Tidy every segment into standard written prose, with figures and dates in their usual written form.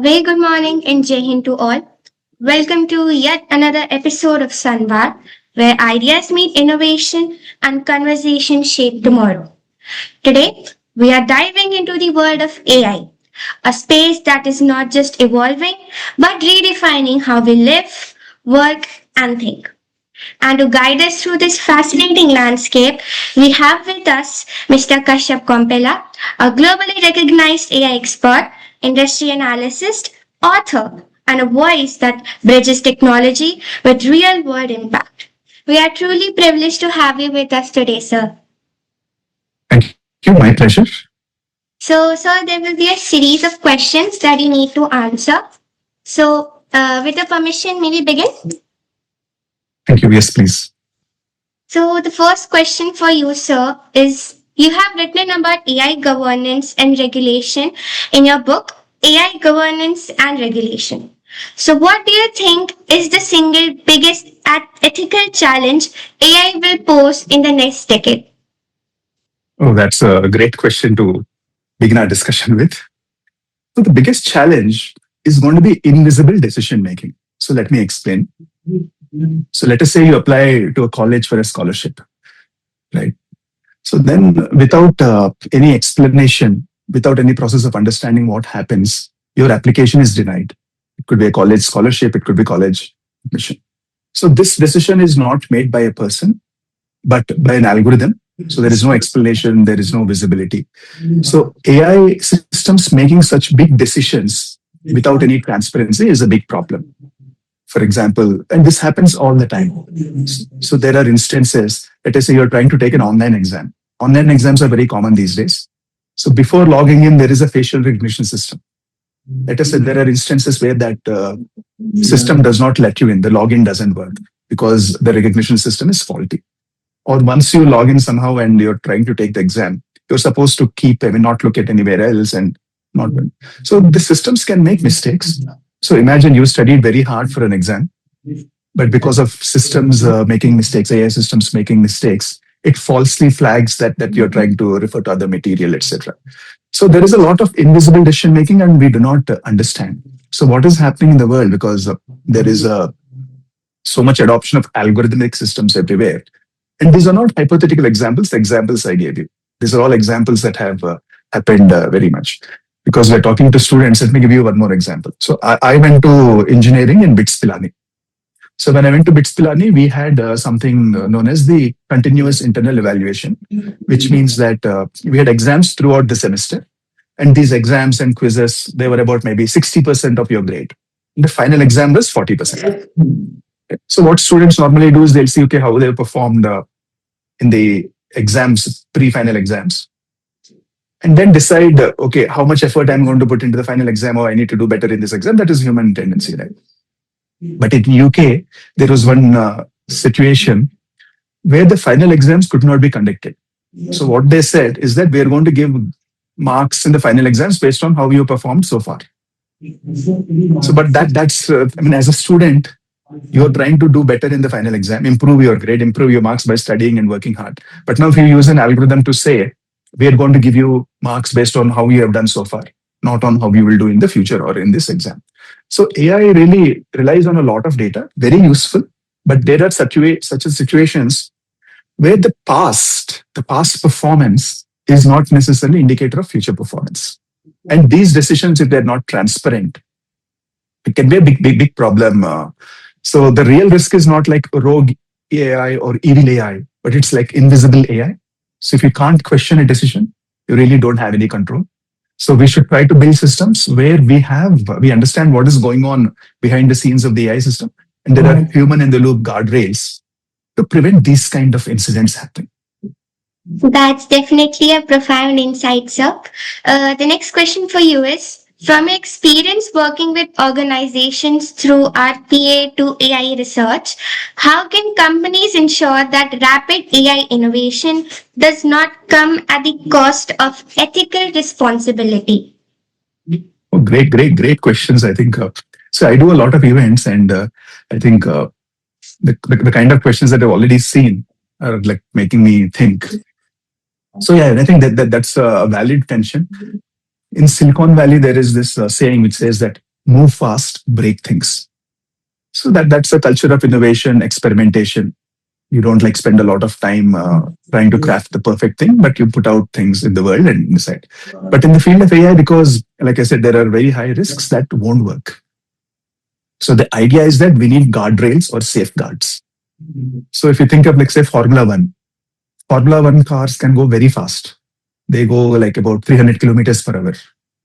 very good morning and Jai Hind to all. Welcome to yet another episode of SUNVAAD, where ideas meet innovation and conversation shape tomorrow. Today, we are diving into the world of AI, a space that is not just evolving, but redefining how we live, work, and think. And to guide us through this fascinating landscape, we have with us Mr. Kashyap Kompella, a globally recognized AI expert, industry analyst, author, and a voice that bridges technology with real world impact. We are truly privileged to have you with us today, sir. Thank you. My pleasure. So, sir, there will be a series of questions that you need to answer. With your permission, may we begin? Thank you. Yes, please. So the first question for you, sir, is you have written about AI governance and regulation in your book, AI Governance and Regulation. So what do you think is the single biggest ethical challenge AI will pose in the next decade? Oh, that's a great question to begin our discussion with. So, the biggest challenge is going to be invisible decision making. So, let me explain. So, let us say you apply to a college for a scholarship, right? So, then without any explanation, without any process of understanding what happens, your application is denied. It could be a college scholarship, it could be college admission. So, this decision is not made by a person, but by an algorithm. So there is no explanation, there is no visibility. So AI systems making such big decisions without any transparency is a big problem. For example, and this happens all the time. So there are instances, let us say you're trying to take an online exam. Online exams are very common these days. So before logging in, there is a facial recognition system. Let us say there are instances where that system does not let you in, the login doesn't work because the recognition system is faulty. Or once you log in somehow and you're trying to take the exam, you're supposed to not look at anywhere else and not. So the systems can make mistakes. So imagine you studied very hard for an exam, but because of systems making mistakes, AI systems making mistakes, it falsely flags that you're trying to refer to other material, etc. So there is a lot of invisible decision making and we do not understand. So what is happening in the world, because there is so much adoption of algorithmic systems everywhere. And these are not hypothetical examples, the examples I gave you. These are all examples that have happened very much. Because we're talking to students, let me give you one more example. So I went to engineering in BITS Pilani. So when I went to BITS Pilani, we had something known as the continuous internal evaluation, which means that we had exams throughout the semester. And these exams and quizzes, they were about maybe 60% of your grade. The final exam was 40%. So what students normally do is they'll see, okay, how they performed in the exams, pre-final exams, and then decide, okay, how much effort I'm going to put into the final exam, or I need to do better in this exam. That is human tendency, right? But in UK, there was one situation where the final exams could not be conducted. So what they said is that we are going to give marks in the final exams based on how you performed so far. So, but that's as a student, you're trying to do better in the final exam, improve your grade, improve your marks by studying and working hard. But now if you use an algorithm to say, we are going to give you marks based on how you have done so far, not on how you will do in the future or in this exam. So AI really relies on a lot of data, very useful, but there are such situations where the past performance is not necessarily indicator of future performance. And these decisions, if they're not transparent, it can be a big problem. So the real risk is not like rogue AI or evil AI, but it's like invisible AI. So if you can't question a decision, you really don't have any control. So we should try to build systems where we understand what is going on behind the scenes of the AI system, and there are human in the loop guardrails to prevent these kind of incidents happening. That's definitely a profound insight, sir. The next question for you is, from your experience working with organizations through RPA to AI research, how can companies ensure that rapid AI innovation does not come at the cost of ethical responsibility? Oh, great questions. I think so. I do a lot of events, and I think the kind of questions that I've already seen are like making me think. So yeah, I think that's a valid tension. In Silicon Valley, there is this saying which says that move fast, break things. So that's a culture of innovation, experimentation. You don't like spend a lot of time trying to craft the perfect thing, but you put out things in the world and decide. But in the field of AI, because like I said, there are very high risks that won't work. So the idea is that we need guardrails or safeguards. So if you think of like say Formula One cars can go very fast. They go like about 300 kilometers per hour.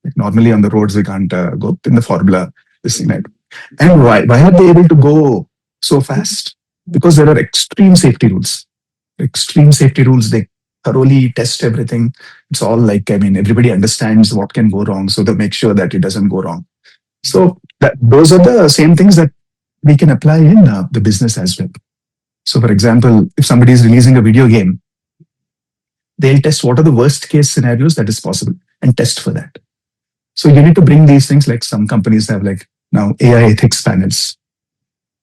Like normally on the roads we can't go in the Formula this thing. Right? And why are they able to go so fast? Because there are extreme safety rules. Extreme safety rules. They thoroughly test everything. It's all like everybody understands what can go wrong, so they make sure that it doesn't go wrong. So those are the same things that we can apply in the business as well. So, for example, if somebody is releasing a video game, they'll test what are the worst case scenarios that is possible and test for that. So you need to bring these things, like some companies have like now AI ethics panels.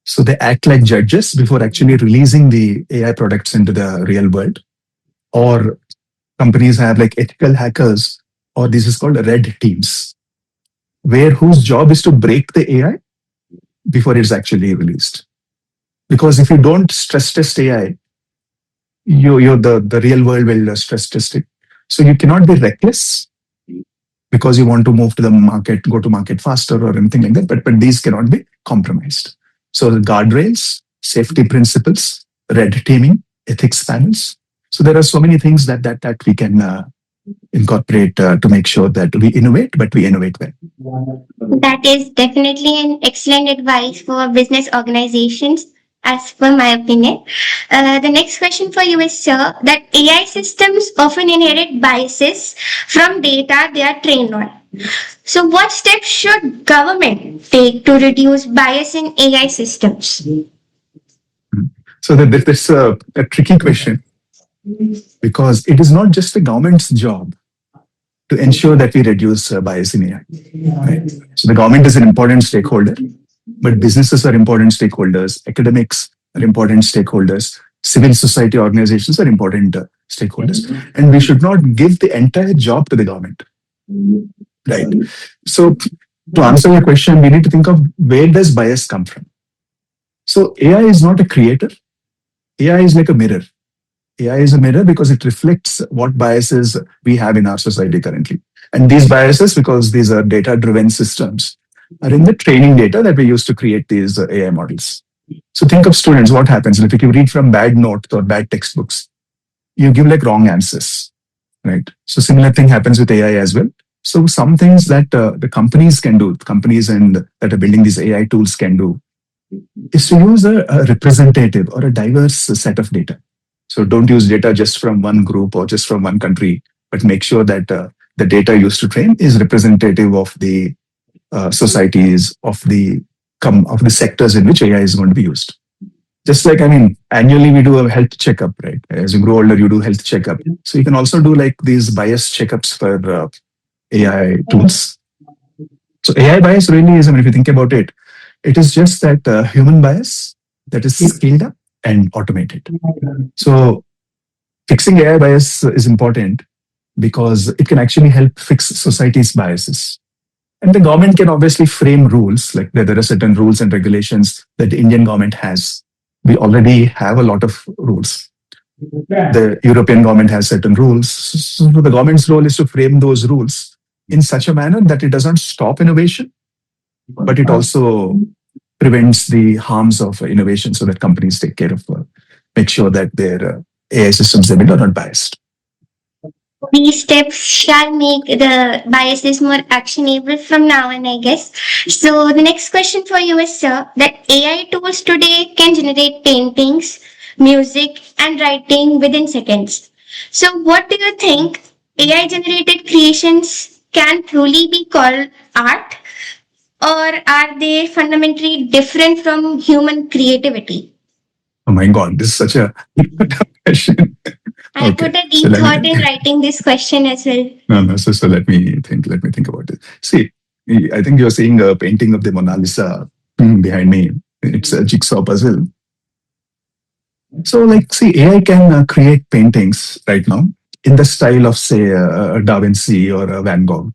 So they act like judges before actually releasing the AI products into the real world. Or companies have like ethical hackers, or this is called red teams, where whose job is to break the AI before it's actually released. Because if you don't stress test AI, the real world will stress test it. So you cannot be reckless because you want to move to the market, go to market faster or anything like that. But these cannot be compromised. So the guardrails, safety principles, red teaming, ethics panels. So there are so many things that we can incorporate to make sure that we innovate, but we innovate well. That is definitely an excellent advice for business organizations, as per my opinion. The next question for you is, sir, that AI systems often inherit biases from data they are trained on. So, what steps should government take to reduce bias in AI systems? So that's a tricky question, because it is not just the government's job to ensure that we reduce bias in AI. Right? So the government is an important stakeholder, but businesses are important stakeholders, academics are important stakeholders, civil society organizations are important stakeholders, and we should not give the entire job to the government. Right. So to answer your question, we need to think of where does bias come from. So AI is not a creator. AI is like a mirror. AI is a mirror because it reflects what biases we have in our society currently. And these biases, because these are data-driven systems, are in the training data that we use to create these AI models. So think of students, what happens if you read from bad notes or bad textbooks, you give like wrong answers, right? So similar thing happens with AI as well. So some things that the companies can do, companies and that are building these AI tools can do, is to use a representative or a diverse set of data. So don't use data just from one group or just from one country, but make sure that the data used to train is representative of the societies, of the sectors in which AI is going to be used. Just like, annually we do a health checkup, right? As you grow older, you do health checkup. So you can also do like these bias checkups for AI tools. So AI bias really is, if you think about it, it is just that human bias that is scaled up and automated. So fixing AI bias is important because it can actually help fix society's biases. And the government can obviously frame rules, like there are certain rules and regulations that the Indian government has. We already have a lot of rules. The European government has certain rules. So the government's role is to frame those rules in such a manner that it doesn't stop innovation, but it also prevents the harms of innovation, so that companies take care of, make sure that their AI systems they build are not biased. These steps shall make the biases more actionable from now on, I guess. So the next question for you is, sir, that AI tools today can generate paintings, music, and writing within seconds. So what do you think AI generated creations can truly be called art, or are they fundamentally different from human creativity? Oh my God, this is such a tough question. I put a deep thought in writing this question as well. No. So let me think. Let me think about it. See, I think you're seeing a painting of the Mona Lisa behind me. It's a jigsaw puzzle. So, like, see, AI can create paintings right now in the style of, say, Da Vinci or Van Gogh.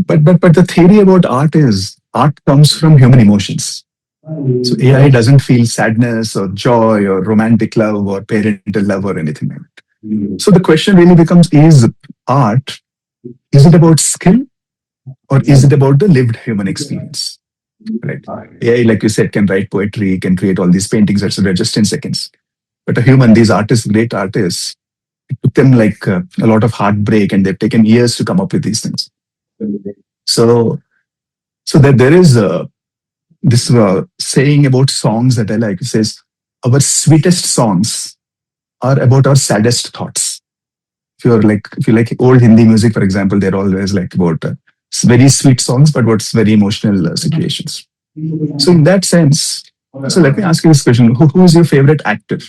But the theory about art is art comes from human emotions. So AI doesn't feel sadness or joy or romantic love or parental love or anything like that. So the question really becomes: is art, is it about skill, or is it about the lived human experience? Right? AI, like you said, can write poetry, can create all these paintings, etc., just in seconds. But a human, these artists, great artists, it took them like a lot of heartbreak, and they've taken years to come up with these things. So, so that there is this saying about songs that I like. It says, "Our sweetest songs are about our saddest thoughts." If you like old Hindi music, for example, they're always like about very sweet songs, but what's very emotional situations. So in that sense, so let me ask you this question: who is your favorite actor?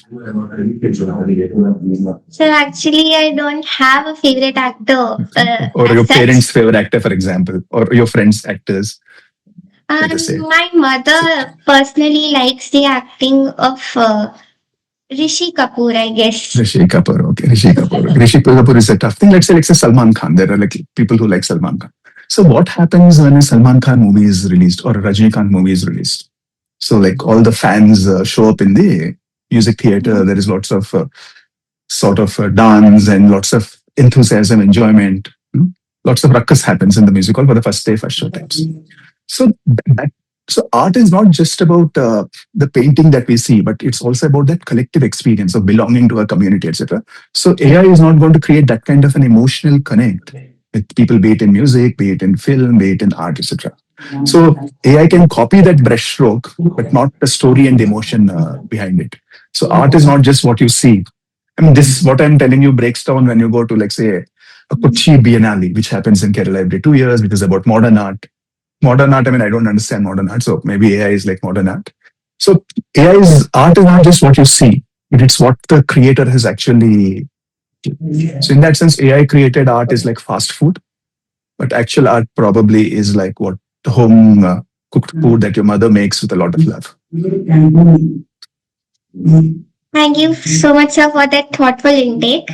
So actually, I don't have a favorite actor Or as your such. parents' favorite actor, for example, or your friends' actors? Let us say. My So, mother personally likes the acting of Rishi Kapoor, I guess. Rishi Kapoor, okay, Rishi Kapoor. Rishi Kapoor is a tough thing. Let's say Salman Khan. There are like people who like Salman Khan. So what happens when a Salman Khan movie is released or a Rajinikanth movie is released? So like all the fans show up in the music theater. There is lots of sort of dance and lots of enthusiasm, enjoyment. Lots of ruckus happens in the music hall for the first day, first show times. So that, so art is not just about the painting that we see, but it's also about that collective experience of belonging to a community, etc. So AI is not going to create that kind of an emotional connect with people, be it in music, be it in film, be it in art, etc. So AI can copy that brushstroke, but not the story and the emotion behind it. So art is not just what you see. I mean, this what I'm telling you breaks down when you go to, like, say, a Kochi Biennale, which happens in Kerala every 2 years, which is about modern art. Modern art, I mean, I don't understand modern art, so maybe AI is like modern art. So AI is art is not just what you see, but it's what the creator has actually. So in that sense, AI created art is like fast food, but actual art probably is like what the home cooked food that your mother makes with a lot of love. Thank you so much, sir, for that thoughtful intake.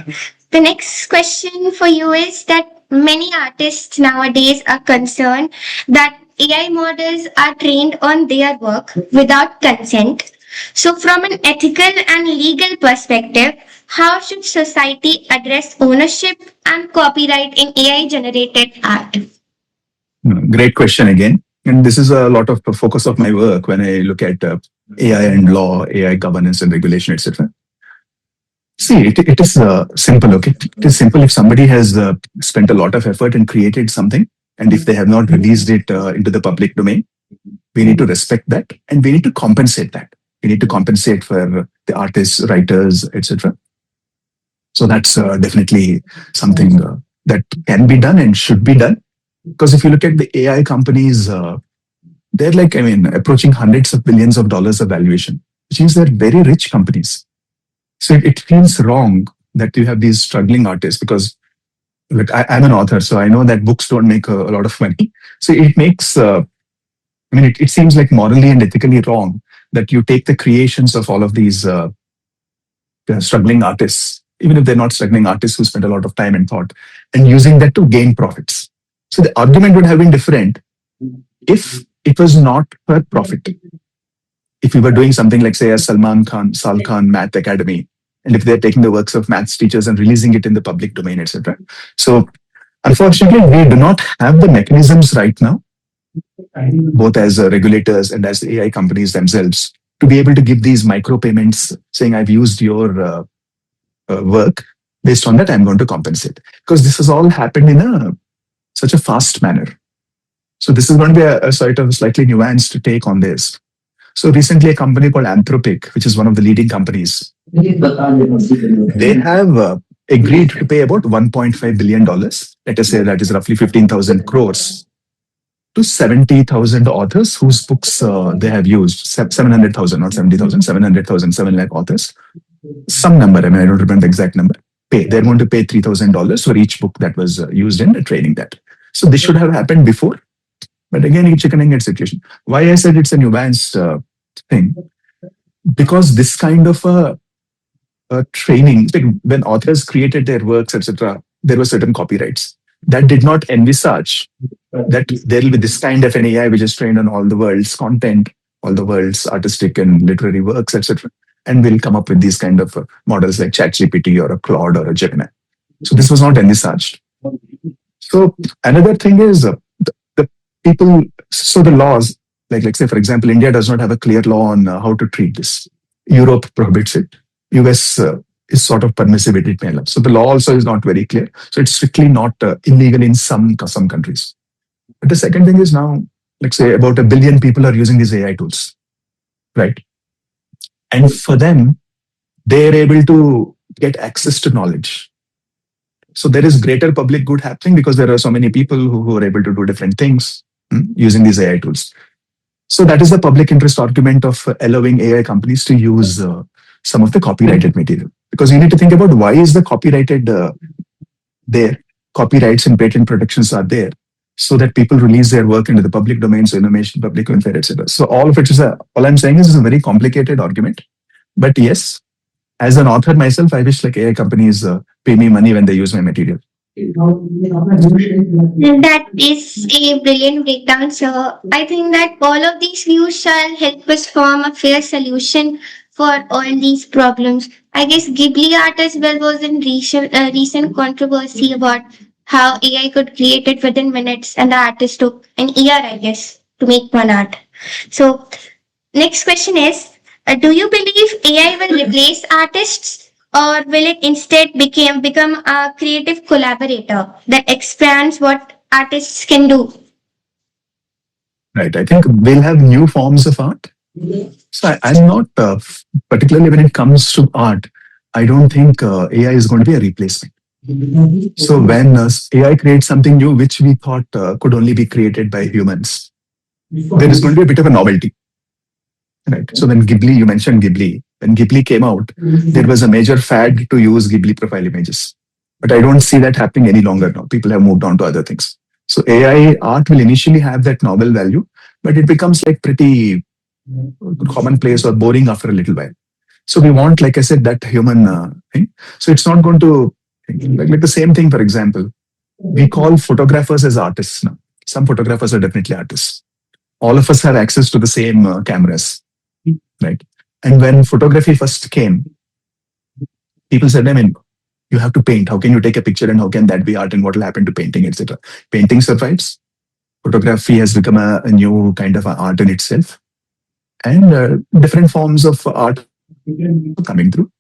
The next question for you is that many artists nowadays are concerned that AI models are trained on their work without consent. So, from an ethical and legal perspective, how should society address ownership and copyright in AI generated art? Great question again. And this is a lot of the focus of my work when I look at AI and law, AI governance and regulation, etc. See, it is simple, okay? It is simple if somebody has spent a lot of effort and created something, and if they have not released it into the public domain, we need to respect that and we need to compensate that. We need to compensate for the artists, writers, etc. So that's definitely something that can be done and should be done. Because if you look at the AI companies, they're like, I mean, approaching hundreds of billions of dollars of valuation, which means they're very rich companies. So it feels wrong that you have these struggling artists because, like, I'm an author, so I know that books don't make a lot of money. So it makes, I mean, it seems like morally and ethically wrong that you take the creations of all of these struggling artists, even if they're not struggling artists who spend a lot of time and thought, and using that to gain profits. So the argument would have been different if it was not for profit. If we were doing something like, say, a Sal Khan Math Academy, and if they're taking the works of maths teachers and releasing it in the public domain, etc. So unfortunately, we do not have the mechanisms right now, both as regulators and as the AI companies themselves, to be able to give these micro payments saying, I've used your work. Based on that, I'm going to compensate. Because this has all happened in such a fast manner. So this is going to be a sort of slightly nuanced take on this. So recently, a company called Anthropic, which is one of the leading companies, they have agreed to pay about $1.5 billion. Let us say that is roughly 15,000 crores to 70,000 authors whose books they have used. 700,000, not 70,000, 700,000, 7 lakh authors. Some number, I mean, I don't remember the exact number. They're going to pay $3,000 for each book that was used in training that. So this should have happened before. But again, it's a chicken and egg situation. Why I said it's a nuanced thing? Because this kind of training, like when authors created their works, etc., there were certain copyrights that did not envisage that there will be this kind of an AI which is trained on all the world's content, all the world's artistic and literary works, etc., and will come up with these kind of models like ChatGPT or a Claude or a Gemini. So this was not envisaged. So another thing is the people. So the laws, like say for example, India does not have a clear law on how to treat this. Europe prohibits it. US is sort of permissive with it. So the law also is not very clear. So it's strictly not illegal in some countries. But the second thing is now, like say about 1 billion people are using these AI tools, right? And for them, they are able to get access to knowledge. So there is greater public good happening because there are so many people who are able to do different things using these AI tools. So that is the public interest argument of allowing AI companies to use some of the copyrighted material. Because you need to think about why is the copyrighted there? Copyrights and patent protections are there so that people release their work into the public domain, so innovation, public welfare, etc. So all of it is all I'm saying is a very complicated argument. But yes, as an author myself, I wish like AI companies pay me money when they use my material. That is a brilliant breakdown. So I think that all of these views shall help us form a fair solution for all these problems. I guess Ghibli art as well was in recent controversy about how AI could create it within minutes and the artist took an year, I guess, to make one art. So next question is, do you believe AI will replace artists or will it instead become a creative collaborator that expands what artists can do? Right. I think we'll have new forms of art. So I'm not particularly when it comes to art. I don't think AI is going to be a replacement. So when AI creates something new, which we thought could only be created by humans, there is going to be a bit of a novelty. Right. So when Ghibli, you mentioned Ghibli. When Ghibli came out, there was a major fad to use Ghibli profile images. But I don't see that happening any longer now. People have moved on to other things. So AI art will initially have that novel value, but it becomes like pretty commonplace or boring after a little while. So we want, like I said, that human thing. So it's not going to, like the same thing, for example, we call photographers as artists now. Some photographers are definitely artists. All of us have access to the same cameras, right? And when photography first came, people said, I mean, you have to paint. How can you take a picture and how can that be art and what will happen to painting, etc. Painting survives. Photography has become a new kind of art in itself. And different forms of art coming through.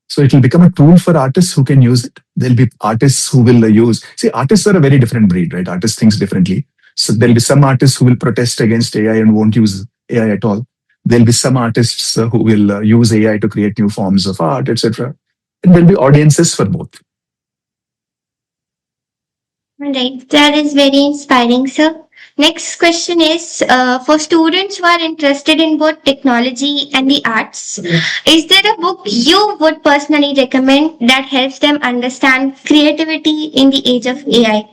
So it will become a tool for artists who can use it. There'll be artists who will use. See, artists are a very different breed, right? Artists think differently. So there'll be some artists who will protest against AI and won't use AI at all. There'll be some artists who will use AI to create new forms of art, etc. And there'll be audiences for both. Right, that is very inspiring, sir. Next question is for students who are interested in both technology and the arts, is there a book you would personally recommend that helps them understand creativity in the age of AI?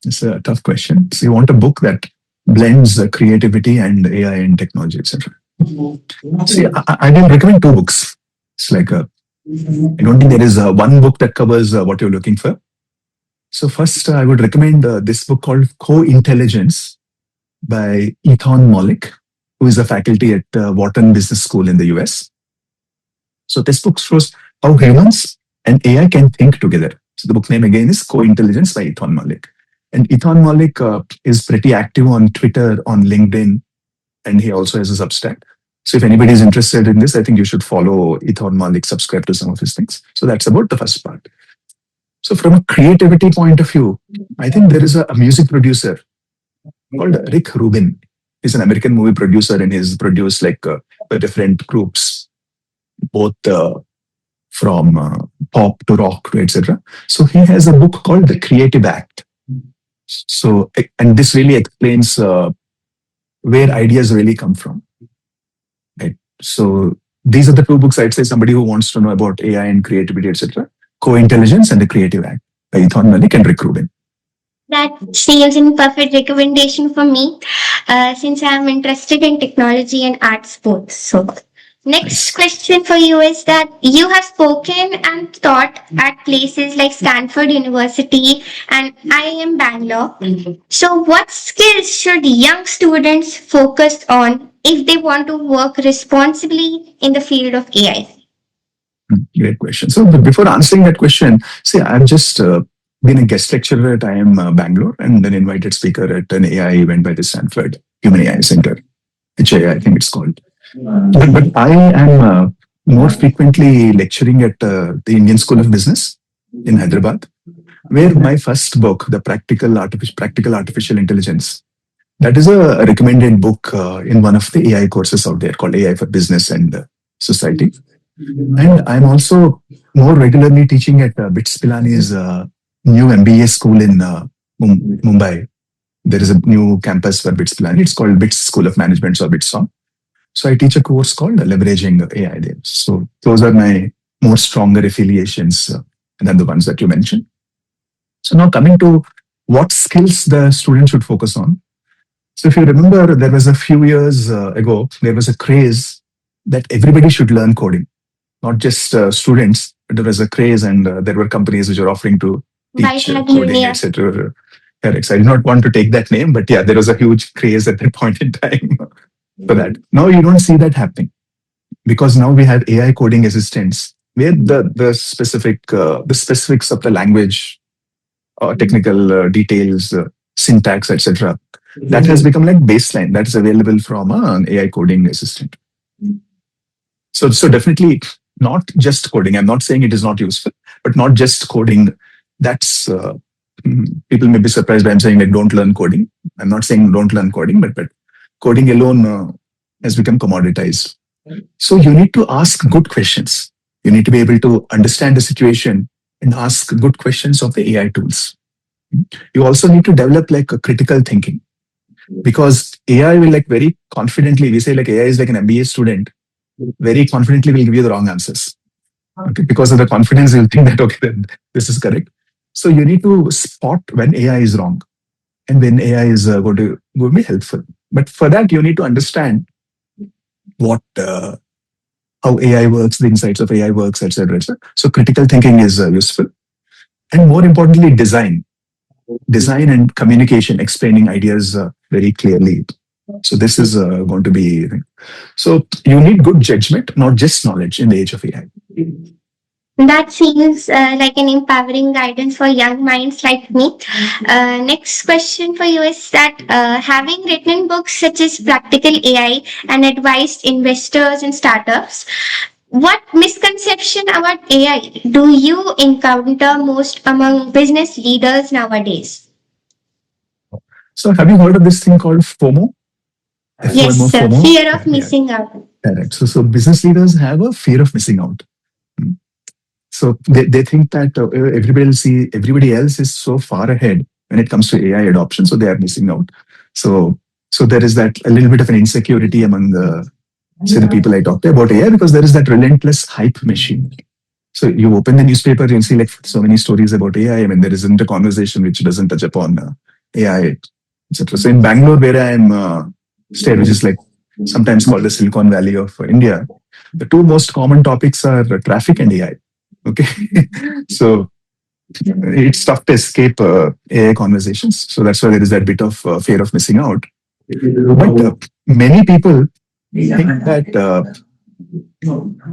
It's a tough question. So you want a book that blends creativity and AI and technology, etc. See, I will recommend two books. It's like I don't think there is one book that covers what you're looking for. So first, I would recommend this book called Co-Intelligence by Ethan Mollick, who is a faculty at Wharton Business School in the US. So this book shows how humans and AI can think together. So the book name again is Co-Intelligence by Ethan Mollick. And Ethan Mollick is pretty active on Twitter, on LinkedIn, and he also has a Substack. So if anybody is interested in this, I think you should follow Ethan Mollick, subscribe to some of his things. So that's about the first part. So from a creativity point of view, I think there is a music producer called Rick Rubin. He's an American movie producer and he's produced like different groups, both from pop to rock to etc. So he has a book called The Creative Act. So, and this really explains where ideas really come from. Right. So these are the two books I'd say somebody who wants to know about AI and creativity, etc. Co-Intelligence and The Creative Act by Ethan Mollick and Rick Rubin. That seems a perfect recommendation for me since I'm interested in technology and arts both. So Next Nice. question for you is that you have spoken and taught at places like Stanford University and IIM Bangalore. So, what skills should young students focus on if they want to work responsibly in the field of AI? Great question. So before answering that question, see, I've just been a guest lecturer at IIM Bangalore and an invited speaker at an AI event by the Stanford Human AI Center, HAI, I think it's called. But I am more frequently lecturing at the Indian School of Business in Hyderabad, where my first book, The Practical Artificial Intelligence, that is a recommended book in one of the AI courses out there called AI for Business and Society. And I'm also more regularly teaching at BITS Pilani's new MBA school in Mumbai. There is a new campus for BITS Pilani. It's called BITS School of Management or BITSOM. So I teach a course called Leveraging AI there. So those are my more stronger affiliations than the ones that you mentioned. So now coming to what skills the student should focus on. So if you remember, there was a few years ago, there was a craze that everybody should learn coding, not just students, but there was a craze and there were companies which were offering to Right, teach coding, Academia. etc. Correct. So I did not want to take that name, but yeah, there was a huge craze at that point in time for that. Now you don't see that happening because now we have AI coding assistants where the specifics of the language, technical details, syntax, etc. That has become like baseline that is available from an AI coding assistant. So definitely not just coding. I'm not saying it is not useful, but not just coding. That's people may be surprised by I'm saying like don't learn coding. I'm not saying don't learn coding, but coding alone has become commoditized. So you need to ask good questions. You need to be able to understand the situation and ask good questions of the AI tools. You also need to develop like a critical thinking because AI will like very confidently, we say like AI is like an MBA student, very confidently will give you the wrong answers. Okay, because of the confidence, you'll think that okay, then this is correct. So you need to spot when AI is wrong and when AI is going to be helpful. But for that, you need to understand what how AI works, the insights of AI works, etc. etc. So critical thinking is useful, and more importantly, design and communication, explaining ideas very clearly. So this is going to be. So you need good judgment, not just knowledge in the age of AI. That seems like an empowering guidance for young minds like me. Next question for you is that having written books such as Practical AI and advised investors and startups, what misconception about AI do you encounter most among business leaders nowadays? So have you heard of this thing called FOMO? Yes, FOMO, sir. FOMO. Fear of Yeah, missing out. correct. So business leaders have a fear of missing out. Mm. So they think that everybody else is so far ahead when it comes to AI adoption, so they are missing out. So so there is that a little bit of an insecurity among the say the people I talked to about AI because there is that relentless hype machine. So you open the newspaper, you'll see like so many stories about AI. I mean, there isn't a conversation which doesn't touch upon AI, etc. So in Bangalore, where I am stayed, which is like sometimes called the Silicon Valley of India, the two most common topics are traffic and AI. Okay, so it's tough to escape AI conversations. So that's why there is that bit of fear of missing out. But many people think that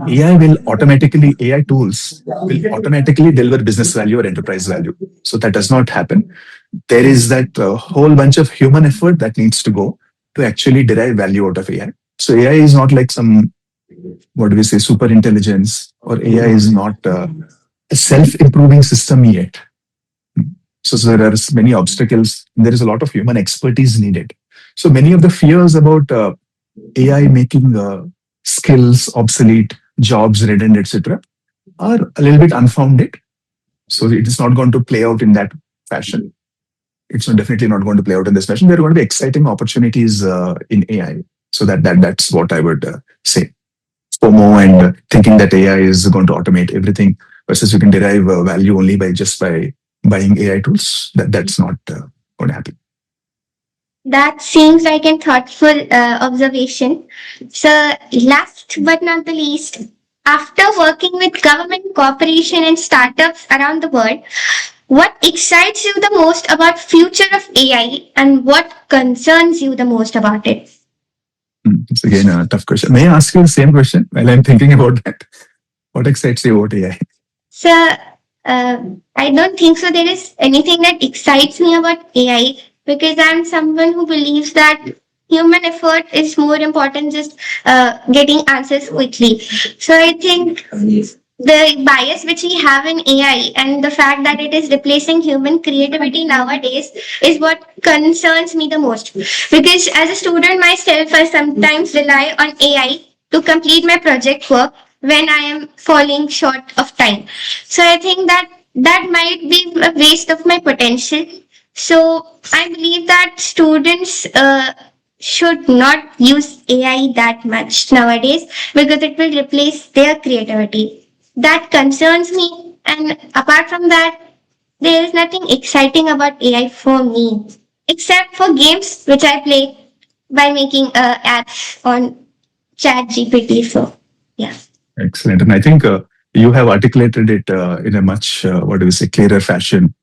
AI tools will automatically deliver business value or enterprise value. So that does not happen. There is that whole bunch of human effort that needs to go to actually derive value out of AI. So AI is not like some, what do we say, super intelligence, or AI is not a self-improving system yet. So there are many obstacles. There is a lot of human expertise needed. So many of the fears about AI making skills obsolete, jobs redundant, etc., are a little bit unfounded. So it is not going to play out in that fashion. It's definitely not going to play out in this fashion. There are going to be exciting opportunities in AI. So that's what I would say. FOMO and thinking that AI is going to automate everything versus you can derive value only by buying AI tools. That's not going to happen. That seems like a thoughtful observation. So, last but not the least, after working with government cooperation and startups around the world, what excites you the most about future of AI and what concerns you the most about it? It's again a tough question. May I ask you the same question while I'm thinking about that? What excites you about AI? So, I don't think so. There is anything that excites me about AI because I'm someone who believes that human effort is more important just getting answers quickly. So I think the bias which we have in AI and the fact that it is replacing human creativity nowadays is what concerns me the most. Because as a student myself, I sometimes rely on AI to complete my project work when I am falling short of time. So I think that that might be a waste of my potential. So I believe that students should not use AI that much nowadays because it will replace their creativity. That concerns me. And apart from that, there is nothing exciting about AI for me except for games which I play by making apps on Chat GPT. So, yeah. Excellent. And I think you have articulated it in a much, what do we say, clearer fashion,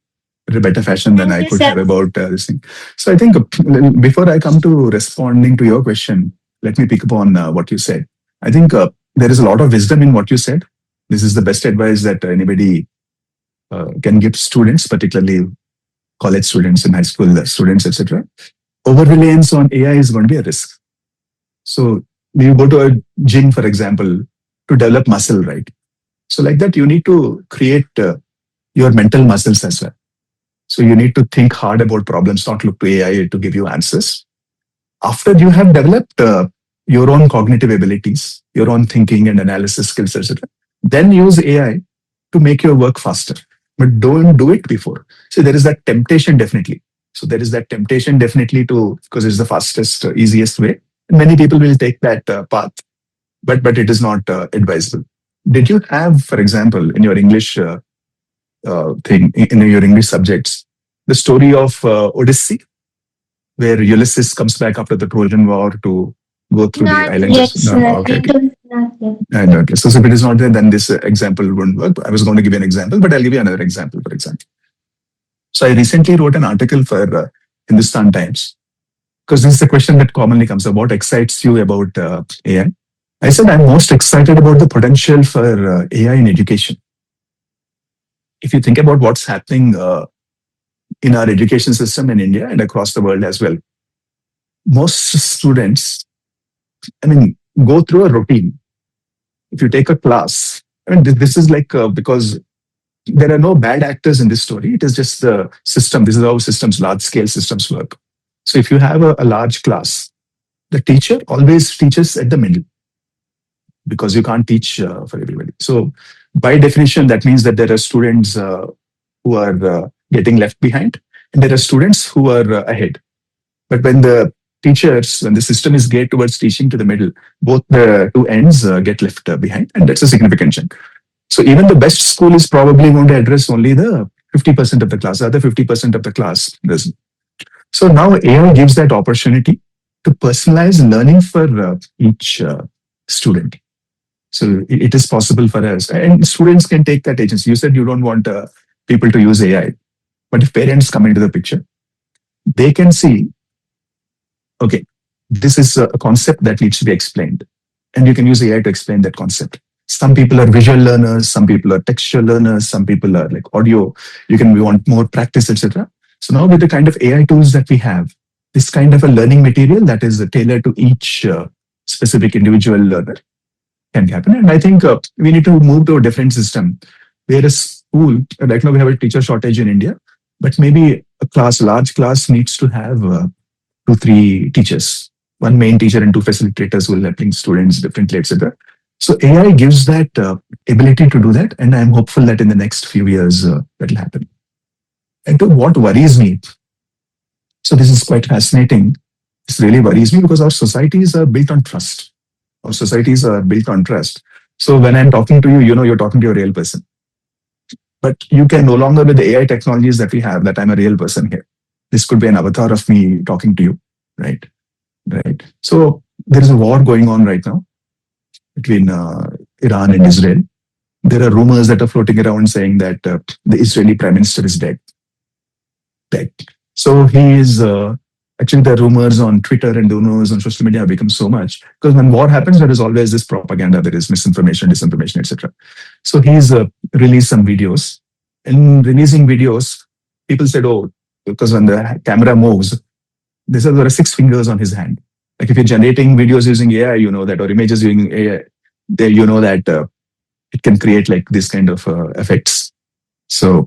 in a better fashion than Thank I you, could sir. have about this thing. So I think before I come to responding to your question, let me pick up on what you said. I think there is a lot of wisdom in what you said. This is the best advice that anybody can give students, particularly college students and high school students, etc. Over reliance on AI is going to be a risk. So you go to a gym, for example, to develop muscle, right? So like that, you need to create your mental muscles as well. So you need to think hard about problems, not look to AI to give you answers. After you have developed your own cognitive abilities, your own thinking and analysis skills, etc., then use AI to make your work faster. But don't do it before. So there is that temptation definitely. So there is that temptation definitely to, because it's the fastest, easiest way. And many people will take that path, but it is not advisable. Did you have, for example, in your English thing, in your English subjects, the story of Odyssey, where Ulysses comes back after the Trojan War to go through the Not islands? yet, No, sir. okay, We okay. don't, not yet. I know. Okay. So if it is not there, then this example won't work. I was going to give you an example, but I'll give you another example, for example. So I recently wrote an article for Hindustan Times, because this is the question that commonly comes up. What excites you about AI? I said I'm most excited about the potential for AI in education. If you think about what's happening in our education system in India and across the world as well, most students, I mean, go through a routine. If you take a class, I mean, this is like because there are no bad actors in this story. It is just the system. This is how systems, large scale systems work. So if you have a large class, the teacher always teaches at the middle because you can't teach for everybody. So by definition, that means that there are students who are getting left behind and there are students who are ahead. But when the system is geared towards teaching to the middle, both the two ends get left behind, and that's a significant chunk. So even the best school is probably going to address only the 50% of the class. The other 50% of the class doesn't. So now AI gives that opportunity to personalize learning for each student. So it is possible for us, and students can take that agency. You said you don't want people to use AI, but if parents come into the picture, they can see, okay, this is a concept that needs to be explained, and you can use AI to explain that concept. Some people are visual learners, some people are textual learners, some people are like audio. We want more practice, etc. So now with the kind of AI tools that we have, this kind of a learning material that is tailored to each specific individual learner can happen. And I think we need to move to a different system where a school, right now we have a teacher shortage in India, but maybe large class needs to have 2, 3 teachers, one main teacher and 2 facilitators who will helping students differently, etc. So AI gives that ability to do that, and I'm hopeful that in the next few years that will happen. And to what worries me, so this is quite fascinating. This really worries me because our societies are built on trust. Our societies are built on trust. So when I'm talking to you, you know you're talking to a real person. But you can no longer, with the AI technologies that we have, that I'm a real person here. This could be an avatar of me talking to you. right? Right. So there is a war going on right now between Iran and Israel. There are rumors that are floating around saying that the Israeli prime minister is dead. So he is actually the rumors on Twitter and the rumors on social media have become so much because when war happens, there is always this propaganda, there is misinformation, disinformation, etc. So he's released some videos. In releasing videos, people said, "Oh, because when the camera moves, there are six fingers on his hand." Like if you're generating videos using AI, you know that, or images using AI, there you know that it can create like this kind of effects. So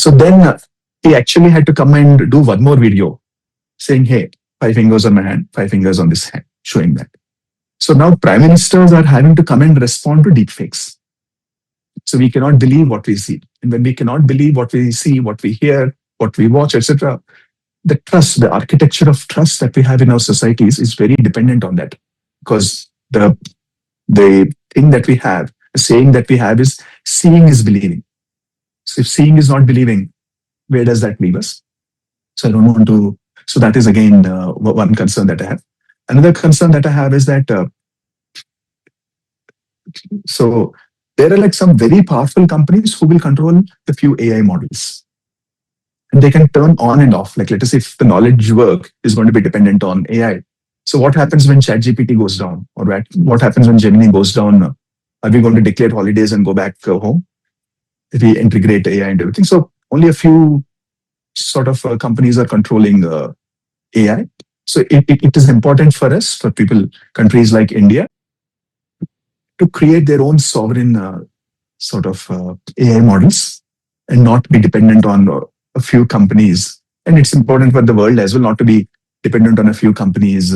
then he actually had to come and do one more video saying, "Hey, five fingers on my hand, five fingers on this hand," showing that. So now prime ministers are having to come and respond to deepfakes. So we cannot believe what we see, and when we cannot believe what we see, what we hear, what we watch, etc., the trust, the architecture of trust that we have in our societies is very dependent on that. Because the thing that we have, the saying that we have is seeing is believing. So if seeing is not believing, where does that leave us? So I don't want to. So that is again one concern that I have. Another concern that I have is that so there are like some very powerful companies who will control the few AI models. And they can turn on and off. Like let us say if the knowledge work is going to be dependent on AI. So what happens when ChatGPT goes down, or what happens when Gemini goes down? Are we going to declare holidays and go back home if we integrate AI into everything? So only a few sort of companies are controlling AI. So it is important for us, for people, countries like India, to create their own sovereign sort of AI models and not be dependent on a few companies. And it's important for the world as well not to be dependent on a few companies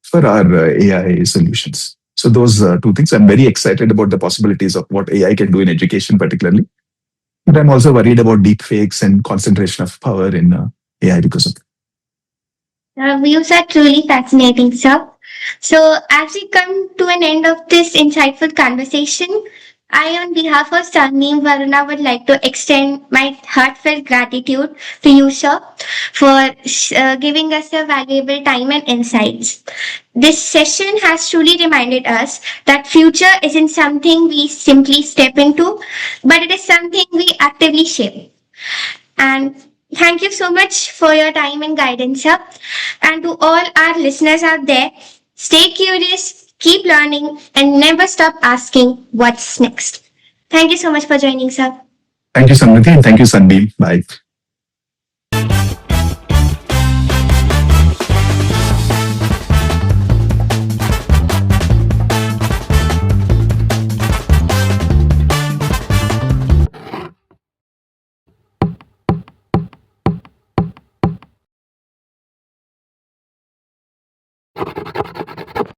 for our AI solutions. So those two things, I'm very excited about the possibilities of what AI can do in education particularly. But I'm also worried about deep fakes and concentration of power in AI because of that. The views are truly fascinating, sir. So, as we come to an end of this insightful conversation, I, on behalf of Sunbeam Varuna, would like to extend my heartfelt gratitude to you, sir, for giving us your valuable time and insights. This session has truly reminded us that future isn't something we simply step into, but it is something we actively shape. And thank you so much for your time and guidance, sir. And to all our listeners out there, stay curious, keep learning, and never stop asking what's next. Thank you so much for joining, sir. Thank you, Samriddhi, and thank you, Sunbeam. Bye.